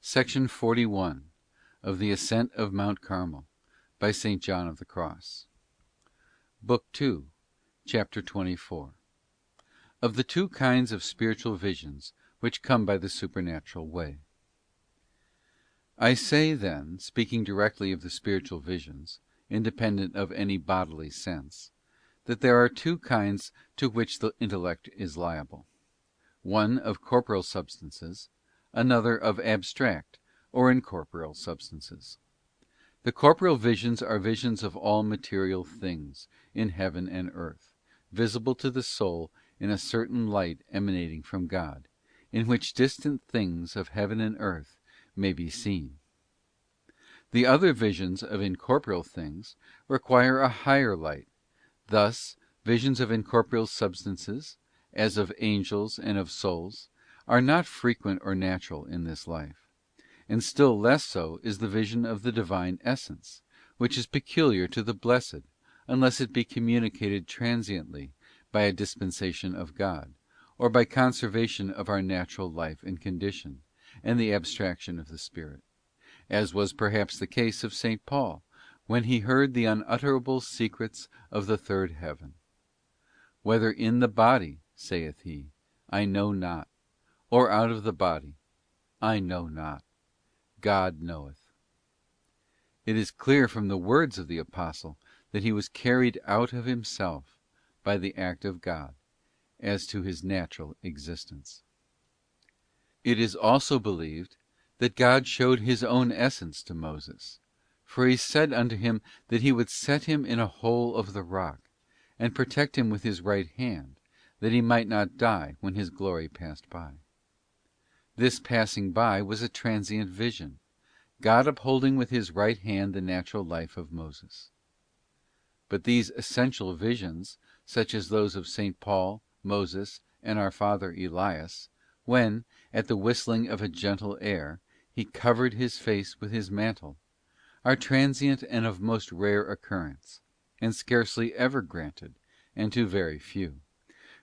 Section 41 of the Ascent of Mount Carmel by St. John of the Cross. Book 2, Chapter 24. Of the two kinds of spiritual visions which come by the supernatural way. I say then, speaking directly of the spiritual visions, independent of any bodily sense, that there are two kinds to which the intellect is liable: one of corporeal substances, another of abstract or incorporeal substances. The corporeal visions are visions of all material things in heaven and earth, visible to the soul in a certain light emanating from God, in which distant things of heaven and earth may be seen. The other visions of incorporeal things require a higher light. Thus, visions of incorporeal substances, as of angels and of souls, are not frequent or natural in this life, and still less so is the vision of the Divine Essence, which is peculiar to the blessed, unless it be communicated transiently by a dispensation of God, or by conservation of our natural life and condition, and the abstraction of the Spirit, as was perhaps the case of St. Paul, when he heard the unutterable secrets of the third heaven. Whether in the body, saith he, I know not, or out of the body, I know not. God knoweth. It is clear from the words of the Apostle that he was carried out of himself by the act of God, as to his natural existence. It is also believed that God showed his own essence to Moses, for he said unto him that he would set him in a hole of the rock, and protect him with his right hand, that he might not die when his glory passed by. This passing by was a transient vision, God upholding with his right hand the natural life of Moses. But these essential visions, such as those of St. Paul, Moses, and our father Elias, when, at the whistling of a gentle air, he covered his face with his mantle, are transient and of most rare occurrence, and scarcely ever granted, and to very few,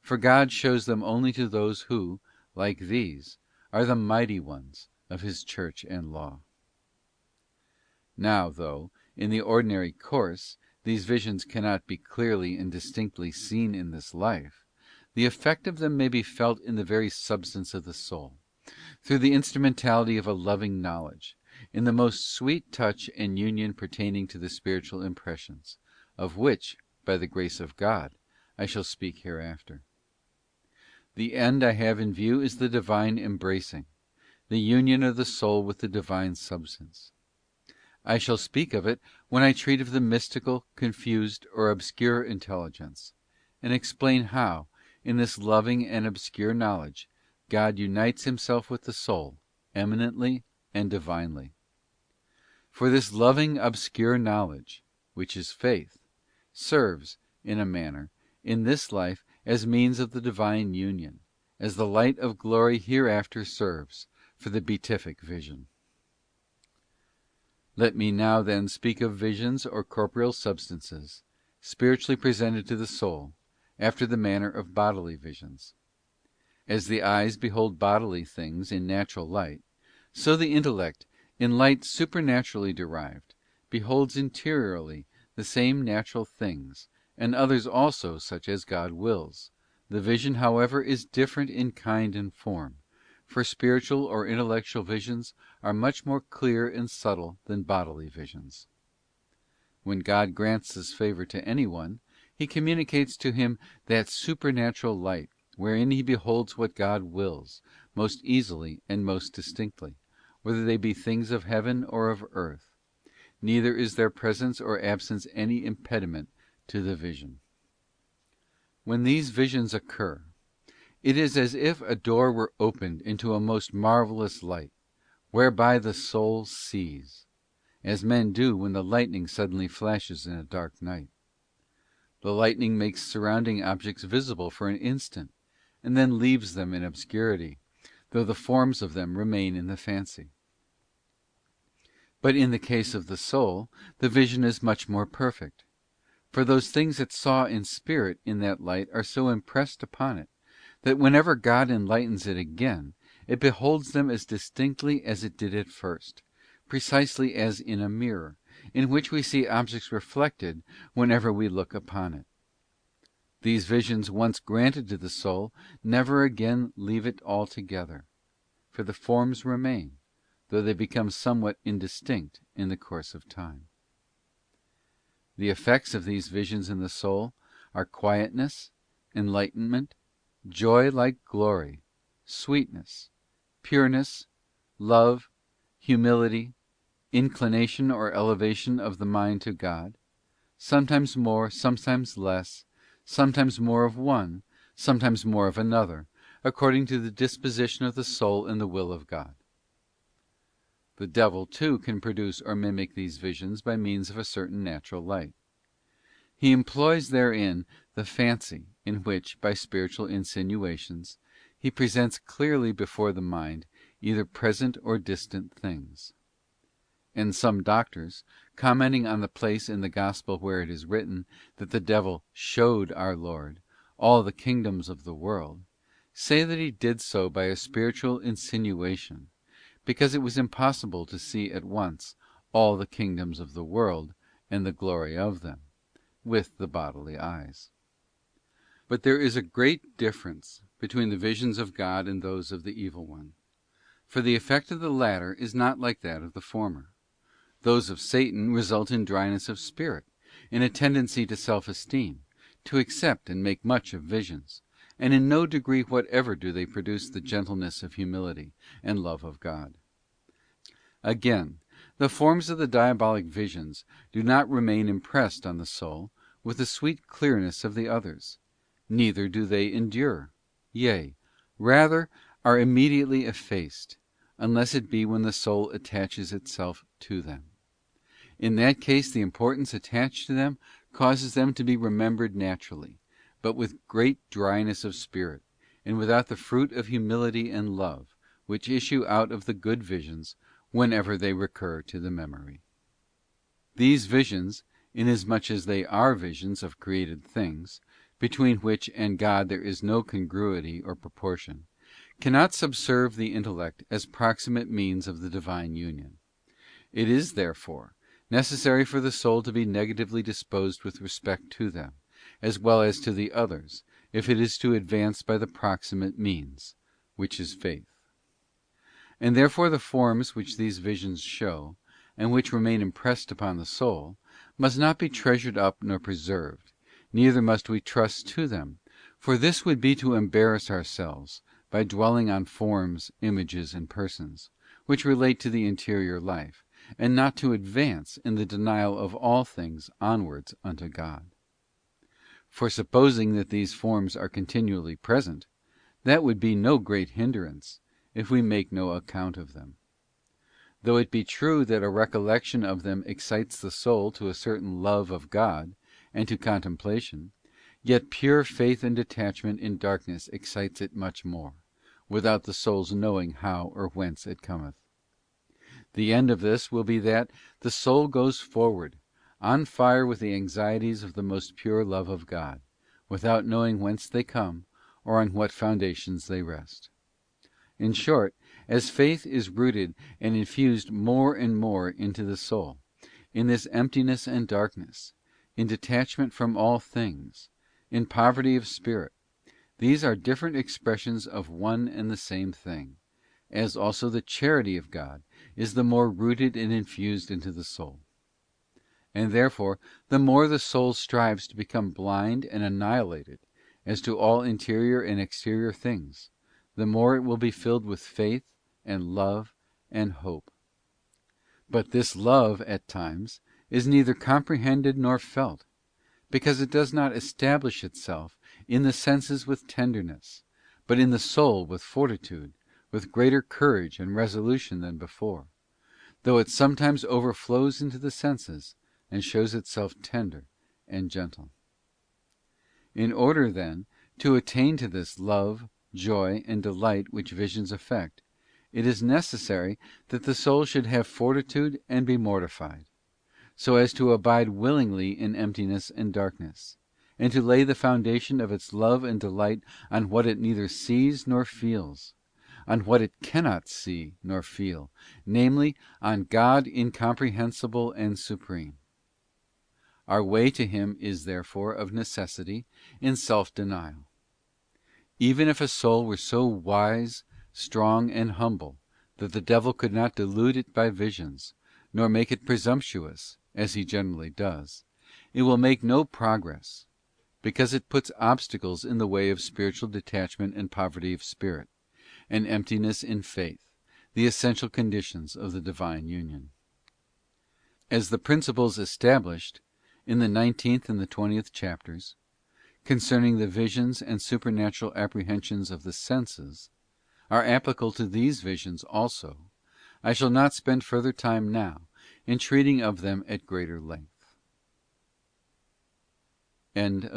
for God shows them only to those who, like these, are the mighty ones of his church and law. Now, though, in the ordinary course, these visions cannot be clearly and distinctly seen in this life, the effect of them may be felt in the very substance of the soul, through the instrumentality of a loving knowledge, in the most sweet touch and union pertaining to the spiritual impressions, of which, by the grace of God, I shall speak hereafter. The end I have in view is the divine embracing, the union of the soul with the divine substance. I shall speak of it when I treat of the mystical, confused, or obscure intelligence, and explain how, in this loving and obscure knowledge, God unites himself with the soul, eminently and divinely. For this loving obscure knowledge, which is faith, serves, in a manner, in this life as means of the divine union, as the light of glory hereafter serves for the beatific vision. Let me now then speak of visions or corporeal substances, spiritually presented to the soul, after the manner of bodily visions. As the eyes behold bodily things in natural light, so the intellect, in light supernaturally derived, beholds interiorly the same natural things, and others also such as God wills. The vision, however, is different in kind and form, for spiritual or intellectual visions are much more clear and subtle than bodily visions. When God grants this favour to anyone, he communicates to him that supernatural light, wherein he beholds what God wills, most easily and most distinctly, whether they be things of heaven or of earth. Neither is their presence or absence any impediment to the vision. When these visions occur, it is as if a door were opened into a most marvellous light, whereby the soul sees, as men do when the lightning suddenly flashes in a dark night. The lightning makes surrounding objects visible for an instant, and then leaves them in obscurity, though the forms of them remain in the fancy. But in the case of the soul, the vision is much more perfect, for those things it saw in spirit in that light are so impressed upon it, that whenever God enlightens it again, it beholds them as distinctly as it did at first, precisely as in a mirror, in which we see objects reflected whenever we look upon it. These visions once granted to the soul never again leave it altogether, for the forms remain, though they become somewhat indistinct in the course of time. The effects of these visions in the soul are quietness, enlightenment, joy like glory, sweetness, pureness, love, humility, inclination or elevation of the mind to God, sometimes more, sometimes less, sometimes more of one, sometimes more of another, according to the disposition of the soul and the will of God. The devil, too, can produce or mimic these visions by means of a certain natural light. He employs therein the fancy, in which, by spiritual insinuations, he presents clearly before the mind either present or distant things. And some doctors, commenting on the place in the Gospel where it is written that the devil showed our Lord all the kingdoms of the world, say that he did so by a spiritual insinuation, because it was impossible to see at once all the kingdoms of the world and the glory of them, with the bodily eyes. But there is a great difference between the visions of God and those of the evil one, for the effect of the latter is not like that of the former. Those of Satan result in dryness of spirit, in a tendency to self-esteem, to accept and make much of visions, and in no degree whatever do they produce the gentleness of humility and love of God. Again, the forms of the diabolic visions do not remain impressed on the soul with the sweet clearness of the others, neither do they endure, yea, rather are immediately effaced, unless it be when the soul attaches itself to them. In that case the importance attached to them causes them to be remembered naturally, but with great dryness of spirit, and without the fruit of humility and love, which issue out of the good visions whenever they recur to the memory. These visions, inasmuch as they are visions of created things, between which and God there is no congruity or proportion, cannot subserve the intellect as proximate means of the divine union. It is, therefore, necessary for the soul to be negatively disposed with respect to them, as well as to the others, if it is to advance by the proximate means, which is faith. And therefore the forms which these visions show, and which remain impressed upon the soul, must not be treasured up nor preserved, neither must we trust to them, for this would be to embarrass ourselves by dwelling on forms, images, and persons, which relate to the interior life, and not to advance in the denial of all things onwards unto God. For supposing that these forms are continually present, that would be no great hindrance, if we make no account of them. Though it be true that a recollection of them excites the soul to a certain love of God and to contemplation, yet pure faith and detachment in darkness excites it much more, without the soul's knowing how or whence it cometh. The end of this will be that the soul goes forward, on fire with the anxieties of the most pure love of God, without knowing whence they come, or on what foundations they rest. In short, as faith is rooted and infused more and more into the soul, in this emptiness and darkness, in detachment from all things, in poverty of spirit, these are different expressions of one and the same thing, as also the charity of God is the more rooted and infused into the soul. And therefore the more the soul strives to become blind and annihilated as to all interior and exterior things, the more it will be filled with faith and love and hope. But this love at times is neither comprehended nor felt, because it does not establish itself in the senses with tenderness, but in the soul with fortitude, with greater courage and resolution than before, though it sometimes overflows into the senses and shows itself tender and gentle. In order, then, to attain to this love, joy, and delight which visions effect, it is necessary that the soul should have fortitude and be mortified, so as to abide willingly in emptiness and darkness, and to lay the foundation of its love and delight on what it neither sees nor feels, on what it cannot see nor feel, namely, on God incomprehensible and supreme. Our way to Him is therefore of necessity in self-denial. Even if a soul were so wise, strong, and humble that the devil could not delude it by visions, nor make it presumptuous, as he generally does, it will make no progress, because it puts obstacles in the way of spiritual detachment and poverty of spirit, and emptiness in faith, the essential conditions of the divine union. As the principles established in the 19th and the 20th chapters, concerning the visions and supernatural apprehensions of the senses, are applicable to these visions also, I shall not spend further time now in treating of them at greater length.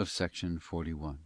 Section 41.